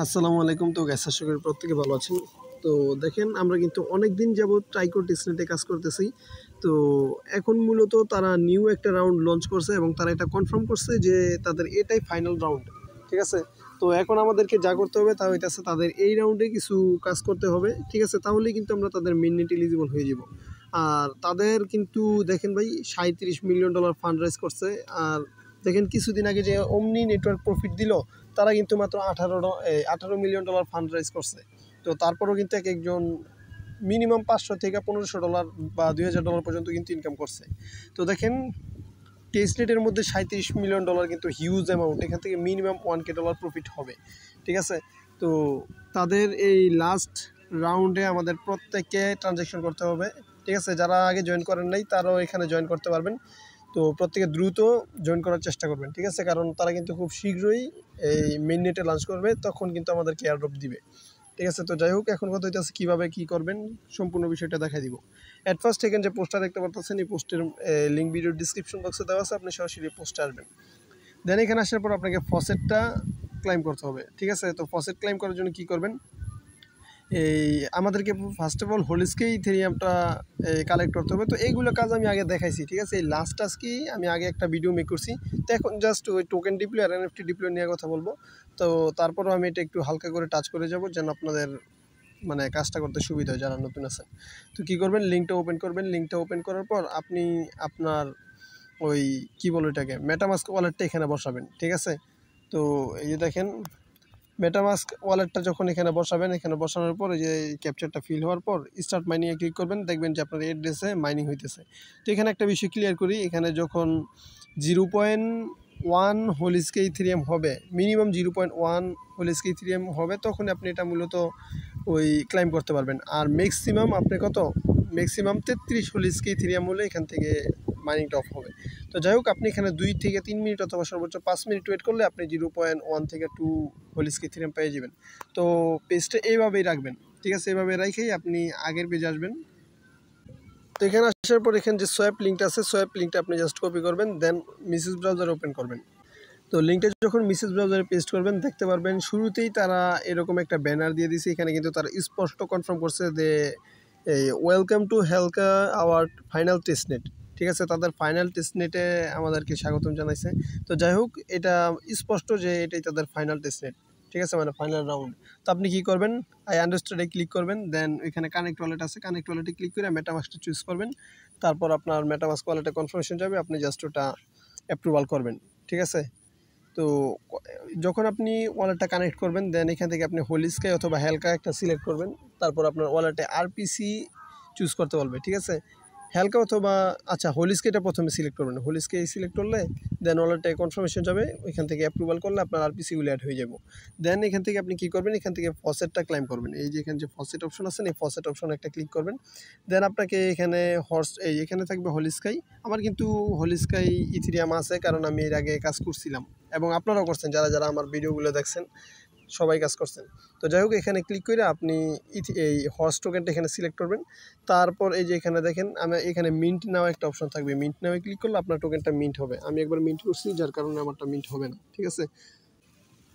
আসসালামু আলাইকুম। তো গ্যাস আশা করি প্রত্যেকে ভালো আছেন। তো দেখেন আমরা কিন্তু অনেক দিন যাবত ট্রাইকো টেস্টনেটে কাজ করতেছি। তো এখন মূলত তারা নিউ একটা রাউন্ড লঞ্চ করছে এবং তারা এটা কনফার্ম করছে যে তাদের এটাই ফাইনাল রাউন্ড। ঠিক আছে? তো এখন আমাদেরকে যা করতে হবে তা হইতেছে তাদের এই রাউন্ডে কিছু কাজ করতে হবে। ঠিক আছে? তাহলেই কিন্তু আমরা তাদের মেইননেট এলিজিবল হয়ে যাব। আর তাদের কিন্তু দেখেন ভাই $37 মিলিয়ন ফান্ড রাইজ করছে। আর দেখেন কিছুদিন আগে যে অমনি নেটওয়ার্ক প্রফিট দিল, তারা কিন্তু মাত্র $18 মিলিয়ন ফান্ড রাইজ করছে। তো তারপরেও কিন্তু এক একজন মিনিমাম $500 থেকে $1500 বা $2000 পর্যন্ত কিন্তু ইনকাম করছে। তো দেখেন টেস্টনেটের মধ্যে $37 মিলিয়ন কিন্তু হিউজ অ্যামাউন্ট। এখান থেকে মিনিমাম $1K প্রফিট হবে। ঠিক আছে? তো তাদের এই লাস্ট রাউন্ডে আমাদের প্রত্যেককে ট্রানজ্যাকশন করতে হবে। ঠিক আছে? যারা আগে জয়েন করেন নাই তারাও এখানে জয়েন করতে পারবেন। তো প্রত্যেকে দ্রুত জয়েন করার চেষ্টা করবেন। ঠিক আছে? কারণ তারা কিন্তু খুব শীঘ্রই এই মেইননেটে লঞ্চ করবে, তখন কিন্তু আমাদেরকে এয়ারড্রপ দিবে। ঠিক আছে? তো যাই হোক, এখন কথা হইতেছে কীভাবে কী করবেন, সম্পূর্ণ বিষয়টা দেখাই দিব। অ্যাট ফার্স্ট এখানে যে পোস্টটা দেখতে পাচ্ছেন, এই পোস্টের লিঙ্ক ভিডিওর ডিসক্রিপশন বক্সে দেওয়া আছে, আপনি সরাসরি পোস্টে আসবেন। দেন এখানে আসার পর আপনাকে ফসেটটা ক্লাইম করতে হবে। ঠিক আছে? তো ফসেট ক্লাইম করার জন্য কী করবেন, এই আমাদেরকে ফার্স্ট অফ অল হোলিস্কে ইথেরিয়ামটা কালেক্ট করতে হবে। তো এইগুলো কাজ আমি আগে দেখাইছি। ঠিক আছে? এই লাস্ট টাস্কই আমি আগে একটা ভিডিও মেক করছি। তো এখন জাস্ট ওই টোকেন ডিপ্লয় আর এনএফটি ডিপ্লয় নিয়ে কথা বলবো। তো তারপরও আমি এটা একটু হালকা করে টাচ করে যাব, যেন আপনাদের মানে কাজটা করতে সুবিধা হয় যারা নতুন আছেন। তো কী করবেন, লিঙ্কটা ওপেন করবেন। লিঙ্কটা ওপেন করার পর আপনি আপনার ওই কী বলো এটাকে, মেটামাস্ক ওয়ালেটটা এখানে বসাবেন। ঠিক আছে? তো এই যে দেখেন মেটামাস্ক ওয়ালেটটা যখন এখানে বসাবেন, এখানে বসানোর পর এই যে ক্যাপচারটা ফিল হওয়ার পর স্টার্ট মাইনিংয়ে ক্লিক করবেন, দেখবেন যে আপনার অ্যাড্রেসে মাইনিং হইতেছে। তো এখানে একটা বিষয় ক্লিয়ার করি, এখানে যখন 0.1 হোলিস্কে ইথেরিয়াম হবে, মিনিমাম 0.1 হোলিস্কে ইথেরিয়াম হবে, তখন আপনি এটা মূলত ওই ক্লাইম করতে পারবেন। আর ম্যাক্সিমাম আপনি কত, ম্যাক্সিমাম 33 হোলিস্কে ইথেরিয়াম হলে এখান থেকে মাইনিংটা অফ হবে। তো যাই হোক, আপনি এখানে 2 থেকে 3 মিনিট অথবা সর্বোচ্চ 5 মিনিট ওয়েট করলে আপনি 0.1 থেকে 2 হোলিস্কে ইথেরিয়াম পেয়ে যাবেন। তো পেজটা এইভাবেই রাখবেন। ঠিক আছে? এইভাবে রেখেই আপনি আগের পেজে আসবেন। তো এখানে আসার পর এখানে যে সোয়াইপ লিঙ্কটা আছে, সোয়াইপ লিঙ্কটা আপনি জাস্ট কপি করবেন, দেন মেসেজ ব্রাউজার ওপেন করবেন। তো লিঙ্কটা যখন মেসেজ ব্রাউজারে পেস্ট করবেন, দেখতে পারবেন শুরুতেই তারা এরকম একটা ব্যানার দিয়ে দিয়েছে। এখানে কিন্তু তারা স্পষ্ট কনফার্ম করছে যে এই ওয়েলকাম টু হেলকা আওয়ার ফাইনাল টেস্টনেট। ঠিক আছে? তাদের ফাইনাল টেস্টনেটে আমাদেরকে স্বাগতম জানাইছে। তো যাই হোক, এটা স্পষ্ট যে এটাই তাদের ফাইনাল টেস্টনেট। ঠিক আছে? মানে ফাইনাল রাউন্ড। তো আপনি কী করবেন, আই আন্ডারস্ট্যান্ডে ক্লিক করবেন, দেন এখানে কানেক্ট ওয়ালেট আছে, কানেক্ট ওয়ালেটে ক্লিক করে মেটামাস্কটা চুজ করবেন। তারপর আপনার মেটামাস্ক ওয়ালেটে কনফার্মেশন যাবে, আপনি জাস্ট ওটা অ্যাপ্রুভাল করবেন। ঠিক আছে? তো যখন আপনি ওয়ালেটটা কানেক্ট করবেন, দেন এখান থেকে আপনি হোলিস্কে অথবা হেলকা একটা সিলেক্ট করবেন। তারপর আপনার ওয়ালেটে আরপিসি চুজ করতে বলবে। ঠিক আছে? হেলকা অথবা আচ্ছা হোলিস্কে এটা প্রথমে সিলেক্ট করবেন। হোলিস্কে সিলেক্ট করলে দেন ওয়ালেটে কনফার্মেশন যাবে, ওইখান থেকে অ্যাপ্রুভাল করলে আপনার আরপিসিগুলো অ্যাড হয়ে যাবে। দেন এখান থেকে আপনি কী করবেন, এখান থেকে ফসেটটা ক্লাইম করবেন। এই যে এখানে যে ফসেট অপশন আছে, এই ফসেট অপশনে একটা ক্লিক করবেন। দেন আপনাকে এখানে এখানে থাকবে হোলিস্কাই। আমার কিন্তু হোলিস্কাই ইথেরিয়াম আছে, কারণ আমি এর আগে কাজ করছিলাম এবং আপনারাও করছেন, যারা যারা আমার ভিডিওগুলো দেখছেন সবাই কাজ করছেন। তো যাই হোক, এখানে ক্লিক করে আপনি এই হর্স টোকেনটা এখানে সিলেক্ট করবেন। তারপর এই যে এখানে দেখেন এখানে মিন্ট নাও একটা অপশন থাকবে, মিন্ট নাও ক্লিক করলে আপনার টোকেনটা মিন্ট হবে। আমি একবার মিন্ট করছি, যার কারণে আমারটা মিন্ট হবে না। ঠিক আছে?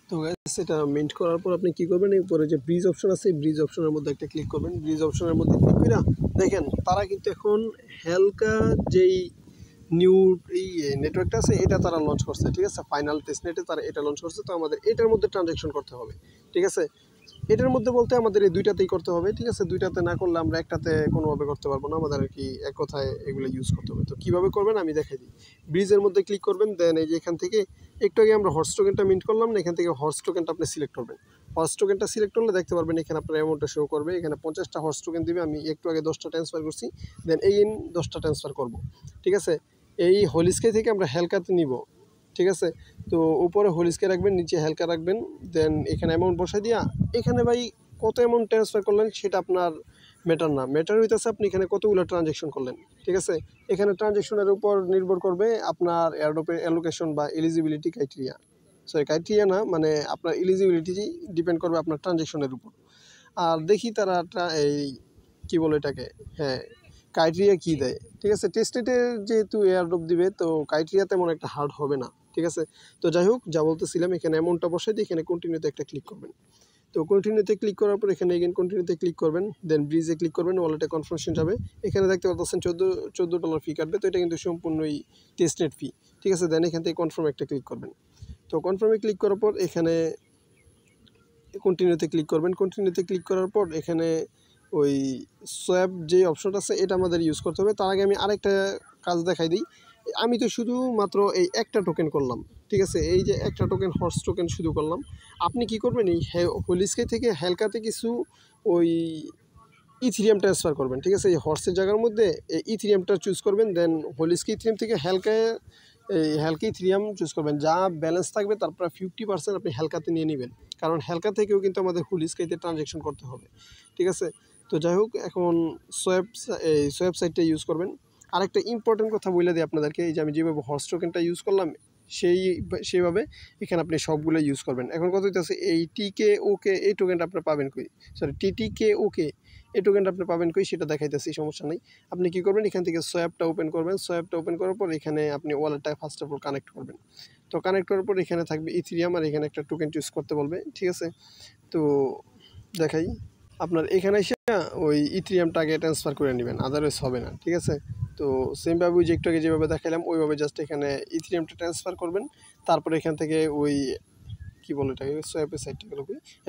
তো সেটা মিন্ট করার পর আপনি কী করবেন, এই উপরে যে ব্রিজ অপশন আছে, এই ব্রিজ অপশনের মধ্যে একটা ক্লিক করবেন। ব্রিজ অপশনের মধ্যে ক্লিক করে দেখেন তারা কিন্তু এখন হেলকা যেই নিউ এই নেটওয়ার্কটা আছে এটা তারা লঞ্চ করছে। ঠিক আছে? ফাইনাল টেস্টনেটে তারা এটা লঞ্চ করছে। তো আমাদের এটার মধ্যে ট্রানজ্যাকশন করতে হবে। ঠিক আছে? এটার মধ্যে বলতে আমাদের এই দুইটাতেই করতে হবে। ঠিক আছে? দুইটাতে না করলে আমরা একটাতে কোনোভাবে করতে পারবো না। আমাদের আর কি এক কথায় এগুলো ইউজ করতে হবে। তো কীভাবে করবেন আমি দেখাই দিই। ব্রিজের মধ্যে ক্লিক করবেন, দেন এই যে এখান থেকে একটু আগে আমরা হর্স টোকেনটা মিন্ট করলাম না, এখান থেকে হর্স টোকেনটা আপনি সিলেক্ট করবেন। হর্স টোকেনটা সিলেক্ট করলে দেখতে পারবেন এখানে আপনার অ্যামাউন্টটা শো করবে। এখানে 50টা হর্স টোকেন দিবে। আমি একটু আগে 10টা ট্রান্সফার করছি, দেন 10টা ট্রান্সফার করব। ঠিক আছে? এই হোলিস্কে থেকে আমরা হেলকাতে নিব। ঠিক আছে? তো উপরে হোলিস্কে রাখবেন, নিচে হেলকা রাখবেন, দেন এখানে অ্যামাউন্ট বসাই দিয়া এখানে ভাই কত অ্যামাউন্ট ট্রান্সফার করলেন সেটা আপনার ম্যাটার না। ম্যাটার হইতেছে আপনি এখানে কতগুলো ট্রানজ্যাকশন করলেন। ঠিক আছে? এখানে ট্রানজ্যাকশনের উপর নির্ভর করবে আপনার এয়ারড্রপের অ্যালোকেশন বা এলিজিবিলিটি ক্রাইটেরিয়া। সরি, ক্রাইটেরিয়া না, মানে আপনার এলিজিবিলিটি ডিপেন্ড করবে আপনার ট্রানজ্যাকশনের উপর। আর দেখি তারা এই কী বলে এটাকে, হ্যাঁ, ক্রাইটেরিয়া কী দেয়। ঠিক আছে? টেস্টনেটে যেহেতু এয়ারড্রপ দিবে, তো ক্রাইটেরিয়া তেমন একটা হার্ড হবে না। ঠিক আছে? তো যাই হোক, যা বলতেছিলাম, এখানে অ্যামাউন্টটা বসাই দিয়ে এখানে কন্টিনিউতে একটা ক্লিক করবেন। তো কন্টিনিউতে ক্লিক করার পর এখানে এগেন কন্টিনিউতে ক্লিক করবেন, দেন ব্রিজে ক্লিক করবেন, ওয়ালেটে কনফার্মেশন যাবে। এখানে দেখতে পাচ্ছেন $14 ফি কাটবে, তো এটা কিন্তু সম্পূর্ণই টেস্টনেট ফি, ঠিক আছে। দেন এখান থেকে কনফার্ম একটা ক্লিক করবেন। তো কনফার্মে ক্লিক করার পর এখানে কন্টিনিউতে ক্লিক করবেন। কন্টিনিউতে ক্লিক করার পর এখানে ওই সোয়াপ যে অপশনটা আছে এটা আমাদের ইউজ করতে হবে। তার আগে আমি আরেকটা কাজ দেখাই দিই। আমি তো শুধুমাত্র এই একটা টোকেন করলাম, ঠিক আছে। এই যে একটা টোকেন হর্স টোকেন শুধু করলাম। আপনি কি করবেন, এই হোলিস্কে থেকে হেলকাতে কিছু ওই ইথিরিয়াম ট্রান্সফার করবেন, ঠিক আছে। এই হর্সের জায়গার মধ্যে এই ইথিরিয়ামটা চুজ করবেন, দেন হোলিস্কে ইথিরিয়াম থেকে এই হালকা ইথিরিয়াম চুজ করবেন। যা ব্যালেন্স থাকবে তারপর 50% আপনি হালকাতে নিয়ে নেবেন, কারণ হালকা থেকেও কিন্তু আমাদের হোলিস্কেতে ট্রানজ্যাকশন করতে হবে, ঠিক আছে। তো যাই হোক, এখন সোয়াপ সাইটটা ইউজ করবেন। আরেকটা ইম্পর্টেন্ট কথা বলে দিই আপনাদেরকে, এই যে আমি যেভাবে হর্স টোকেনটা ইউজ করলাম সেইভাবে এখানে আপনি সবগুলো ইউজ করবেন। এখন কথা হচ্ছে এই TKOK এই টোকেনটা আপনি পাবেন কই, সরি TTKOK এই টোকেনটা আপনি পাবেন কই সেটা দেখাইতেছি, সমস্যা নেই। আপনি কি করবেন, এখান থেকে সোয়াপটা ওপেন করবেন। সোয়াপটা ওপেন করার পর এখানে আপনি ওয়ালেটটা ফার্স্ট অফ অল কানেক্ট করবেন। তো কানেক্ট করার পর এখানে থাকবে ইথিরিয়াম, আর এখানে একটা টোকেন চুজ করতে বলবে, ঠিক আছে। তো দেখাই, আপনার এখানে এসে ওই ইথিরিয়ামটা আগে ট্রান্সফার করে নেবেন, আদারওয়াইজ হবে না, ঠিক আছে। তো সেমভাবে ওই যে একটু আগে যেভাবে দেখালাম ওইভাবে জাস্ট এখানে ইথিরিয়ামটা ট্রান্সফার করবেন। তারপর এখান থেকে ওই কী বলে এটাকে, সোয়াপের সাইডটা গেল,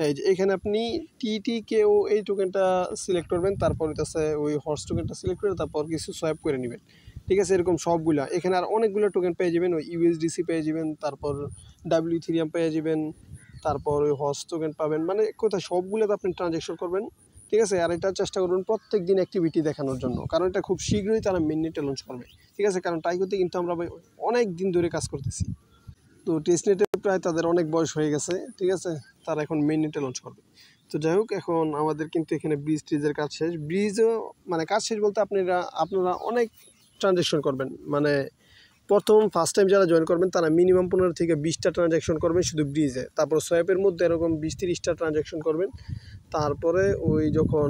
এই যে এখানে আপনি TTKO এই টোকেনটা সিলেক্ট করবেন। তারপর হচ্ছে ওই হর্স টোকেনটা সিলেক্ট করে তারপর কিছু সোয়াপ করে নেবেন, ঠিক আছে। এরকম সবগুলা এখানে আর অনেকগুলো টোকেন পেয়ে যাবেন, ওই USDC পেয়ে যাবেন, তারপর ইথিরিয়াম পেয়ে যাবেন, তারপর ওই হর্স টোকেন পাবেন। মানে কোথায় সবগুলোতে আপনি ট্রানজ্যাকশন করবেন, ঠিক আছে। আর এটা চেষ্টা করবেন প্রত্যেক দিন অ্যাক্টিভিটি দেখানোর জন্য, কারণ এটা খুব শীঘ্রই তারা মেইননেটে লঞ্চ করবে, ঠিক আছে। কারণ টাইকোতে কিন্তু আমরা অনেক দিন ধরে কাজ করতেছি। তো টেস্টনেটে প্রায় তাদের অনেক বয়স হয়ে গেছে, ঠিক আছে। তারা এখন মেইননেটে লঞ্চ করবে। তো যাই হোক, এখন আমাদের কিন্তু এখানে ব্রিজের কাজ শেষ। ব্রিজও মানে কাজ শেষ বলতে আপনারা অনেক ট্রানজ্যাকশন করবেন। মানে ফার্স্ট টাইম যারা জয়েন করবেন তারা মিনিমাম 15 থেকে 20টা ট্রানজ্যাকশন করবেন শুধু ব্রিজে। তারপর সোয়াপের মধ্যে এরকম 20-30টা ট্রানজ্যাকশন করবেন। তারপরে ওই যখন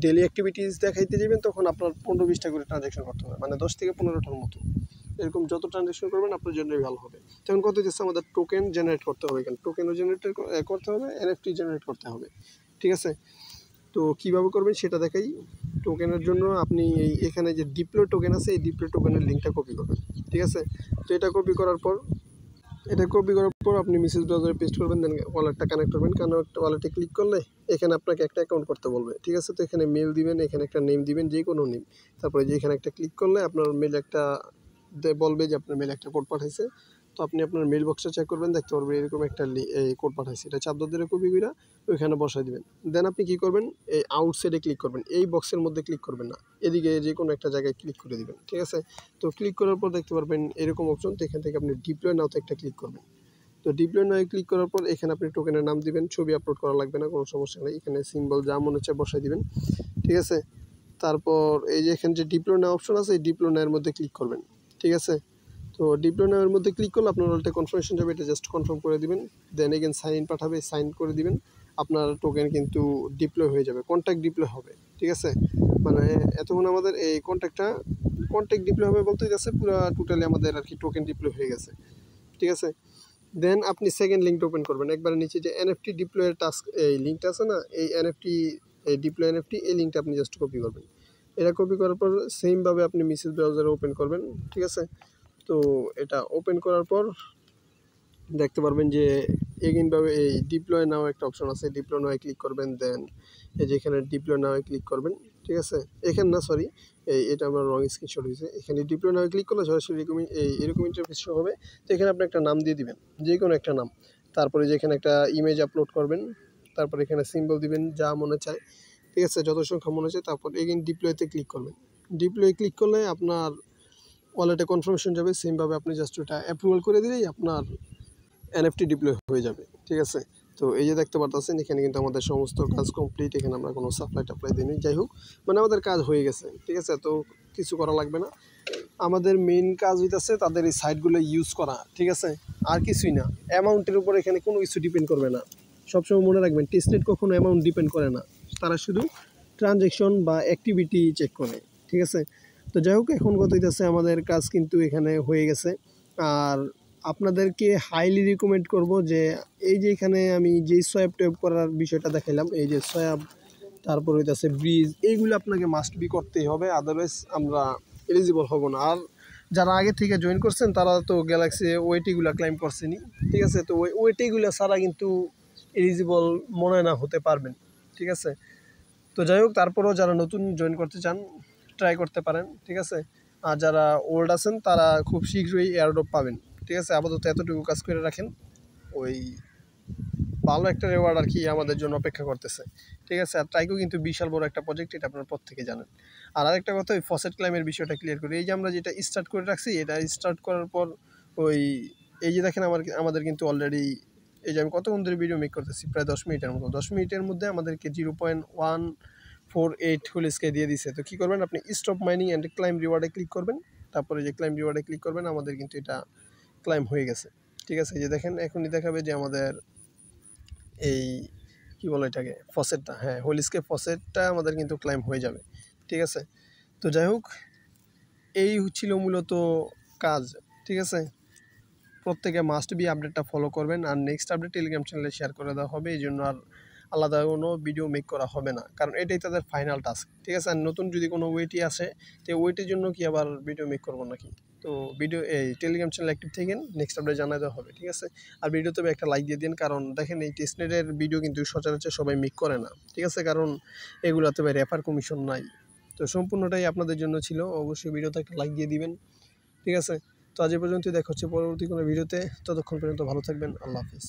ডেলি অ্যাক্টিভিটিস দেখাইতে যাবেন তখন আপনার 15-20টা করে ট্রানজ্যাকশন করতে হবে, মানে 10 থেকে 15টার মতো। এরকম যত ট্রানজ্যাকশন করবেন আপনার জন্যই ভালো হবে। তখন কত হচ্ছে, আমাদের টোকেন জেনারেট করতে হবে, এখানে টোকেনও জেনারেট করতে হবে, NFT জেনারেট করতে হবে, ঠিক আছে। তো কীভাবে করবেন সেটা দেখাই। টোকেনের জন্য আপনি এখানে যে ডিপ্লয় টোকেন আছে, এই ডিপ্লয় টোকেনের লিঙ্কটা কপি করবেন, ঠিক আছে। তো এটা কপি করার পর আপনি মেসেজ ব্রাউজারে পেস্ট করবেন, দেন ওয়ালেটটা কানেক্ট করবেন। ওয়ালেটে ক্লিক করলে এখানে আপনাকে একটা অ্যাকাউন্ট করতে বলবে, ঠিক আছে। তো এখানে মেল দিবেন, এখানে একটা নেম দিবেন, যে কোনো নেম। তারপরে যে এখানে একটা ক্লিক করলে আপনার মেল একটা বলবে যে আপনার মেল একটা কোড পাঠাইছে। তো আপনি আপনার মেল বক্সটা চেক করবেন, দেখতে পারবেন এরকম একটা এই কোড পাঠাইছে, এটা চাপ দিয়ে কপি করে ওইখানে বসাই দিবেন। দেন আপনি কী করবেন, এই আউটসাইডে ক্লিক করবেন, এই বক্সের মধ্যে ক্লিক করবেন না, এদিকে যে কোনো একটা জায়গায় ক্লিক করে দিবেন, ঠিক আছে। তো ক্লিক করার পর দেখতে পারবেন এরকম অপশন। তো এখান থেকে আপনি ডিপ্লয় নাওতে একটা ক্লিক করবেন। তো ডিপ্লয় নাও ক্লিক করার পর এখানে আপনি টোকেনের নাম দিবেন, ছবি আপলোড করা লাগবে না, কোনো সমস্যা নেই। এখানে সিম্বল যা মনে হচ্ছে বসাই দিবেন, ঠিক আছে। তারপর এই যে এখানে যে ডিপ্লয় নাও অপশন আছে, এই ডিপ্লয় নাওয়ের মধ্যে ক্লিক করবেন, ঠিক আছে। তো ডিপ্লয় নাওয়ের মধ্যে ক্লিক করলে আপনার ওয়ালেটে কনফার্মেশন যাবে, এটা জাস্ট কনফার্ম করে দিবেন। দেন এগেন সাইন পাঠাবে, সাইন করে দিবেন। আপনার টোকেন কিন্তু ডিপ্লয় হয়ে যাবে, কন্ট্যাক্ট ডিপ্লয় হবে, ঠিক আছে। মানে এতক্ষণ আমাদের এই কন্ট্যাক্ট ডিপ্লয় হবে বলতে গেছে পুরো টোটালি আমাদের আর কি টোকেন ডিপ্লয় হয়ে গেছে, ঠিক আছে। দেন আপনি সেকেন্ড লিঙ্কটা ওপেন করবেন। একবার নিচে যে NFT ডিপ্লয়ের টাস্ক এই লিঙ্কটা আছে না, এই ডিপ্লয় NFT এই লিঙ্কটা আপনি জাস্ট কপি করবেন। এটা কপি করার পর সেমভাবে আপনি মেসেজ ব্রাউজারে ওপেন করবেন, ঠিক আছে। তো এটা ওপেন করার পর দেখতে পারবেন যে এগেইনভাবে এই ডিপ্লয় নাও একটা অপশন আছে, ডিপ্লয় নাও ক্লিক করবেন। দেন এই যে এখানে ডিপ্লয় নাও ক্লিক করবেন, ঠিক আছে। এখানে না, সরি, এটা আমার রং স্ক্রিনশট হয়েছে। এখানে ডিপ্লয় নাও ক্লিক করলে সরাসরি এরকম ইন্টারফেস শো হবে। তো এখানে আপনি একটা নাম দিয়ে দিবেন, যে কোনো একটা নাম। তারপরে যে এখানে একটা ইমেজ আপলোড করবেন, তারপরে এখানে সিম্বল দিবেন যা মনে চায়, ঠিক আছে, যত সংখ্যা মনে চায়। তারপর এগেইন ডিপ্লয়তে ক্লিক করবেন। ডিপ্লয় ক্লিক করলে আপনার ওয়ালেটে কনফার্মেশন যাবে। সেমভাবে আপনি জাস্ট ওটা অ্যাপ্রুভাল করে দিলেই আপনার NFT ডিপ্লয় হয়ে যাবে, ঠিক আছে। তো এই যে দেখতে পারতেছেন এখানে কিন্তু আমাদের সমস্ত কাজ কমপ্লিট। এখানে আমরা কোনো সাপ্লাই টাপ্লাই দিইনি, যাই হোক, মানে আমাদের কাজ হয়ে গেছে, ঠিক আছে। তো কিছু করা লাগবে না, আমাদের মেইন কাজ হইতেছে তাদের এই সাইটগুলো ইউজ করা, ঠিক আছে, আর কিছুই না। অ্যামাউন্টের উপর এখানে কোনো কিছু ডিপেন্ড করবে না। সবসময় মনে রাখবেন টেস্টনেট কখনো অ্যামাউন্ট ডিপেন্ড করে না, তারা শুধু ট্রানজ্যাকশন বা অ্যাক্টিভিটি চেক করে, ঠিক আছে। তো যাই হোক, এখন কত হইতেছে আমাদের কাজ কিন্তু এখানে হয়ে গেছে। আর আপনাদেরকে হাইলি রিকমেন্ড করব যে এই যে এখানে আমি যেই সোয়াব টোয়াব করার বিষয়টা দেখাইলাম, এই যে সোয়াব, তারপর হইতেছে ব্রিজ, এইগুলো আপনাকে মাস্ট বি করতেই হবে, আদারওয়াইজ আমরা এলিজিবল হব না। আর যারা আগে থেকে জয়েন করছেন তারা তো গ্যালাক্সি ওয়েটিগুলো ক্লাইম করছেনই, ঠিক আছে? তো ওই ওয়েটিগুলো ছাড়া কিন্তু এলিজিবল মনে না হতে পারবেন, ঠিক আছে? তো যাই হোক, তারপরেও যারা নতুন জয়েন করতে চান ট্রাই করতে পারেন, ঠিক আছে? আর যারা ওল্ড আছেন তারা খুব শীঘ্রই এয়ারড্রপ পাবেন, ঠিক আছে? আপাতত এতটুকু কাজ করে রাখেন, ওই ভালো একটা রেওয়ার্ড আর কি আমাদের জন্য অপেক্ষা করতেছে, ঠিক আছে? আর ট্রাইকো কিন্তু বিশাল বড় একটা প্রজেক্ট, এটা আপনারা প্রত্যেকে জানেন। আর আরেকটা কথা, ওই ফসেট ক্লাইমের বিষয়টা ক্লিয়ার করি। এই যে আমরা যেটা স্টার্ট করে রাখছি, এটা স্টার্ট করার পর ওই এই যে দেখেন আমাদের কিন্তু অলরেডি, এই যে আমি কতক্ষণ ধরে ভিডিও মেক করতেছি, প্রায় 10 মিনিটের মতো, 10 মিনিটের মধ্যে আমাদেরকে 0.148 হুল স্কে দিয়ে দিছে। তো কী করবেন, আপনি স্টপ মাইনিং অ্যান্ড ক্লাইম রিওয়ার্ডে ক্লিক করবেন, তারপরে যে ক্লাইম রিওয়ার্ডে ক্লিক করবেন, আমাদের কিন্তু এটা ক্লাইম হয়ে গেছে, ঠিক আছে? এই যে দেখেন এখনই দেখাবে যে আমাদের এই কী বলে এটাকে, ফসেটটা, হ্যাঁ হোলিস্কে ফসেটটা আমাদের কিন্তু ক্লাইম হয়ে যাবে, ঠিক আছে? তো যাই হোক, এই ছিল মূলত কাজ, ঠিক আছে? প্রত্যেকে মাস্ট বি আপডেটটা ফলো করবেন। আর নেক্সট আপডেট টেলিগ্রাম চ্যানেলে শেয়ার করে দেওয়া হবে, এই জন্য আর আলাদা কোনো ভিডিও মেক করা হবে না, কারণ এটাই তাদের ফাইনাল টাস্ক, ঠিক আছে? আর নতুন যদি কোনো ওয়েটি আসে, তো ওয়েটির জন্য কি আবার ভিডিও মেক করবো নাকি? তো ভিডিও এই টেলিগ্রাম চ্যানেল অ্যাক্টিভ থাকেন, নেক্সট আপডেট জানাই দেওয়া হবে, ঠিক আছে? আর ভিডিওতে একটা লাইক দিয়ে দিন, কারণ দেখেন এই টেস্টনেটের ভিডিও কিন্তু সচরাচর সবাই মেক করে না, ঠিক আছে? কারণ এগুলোতে ভাই রেফার কমিশন নাই। তো সম্পূর্ণটাই আপনাদের জন্য ছিল, অবশ্যই ভিডিওতে একটা লাইক দিয়ে দিবেন, ঠিক আছে? তো আজ এ পর্যন্তই, দেখা হচ্ছে পরবর্তী কোনো ভিডিওতে। ততক্ষণ পর্যন্ত ভালো থাকবেন, আল্লাহ হাফিজ।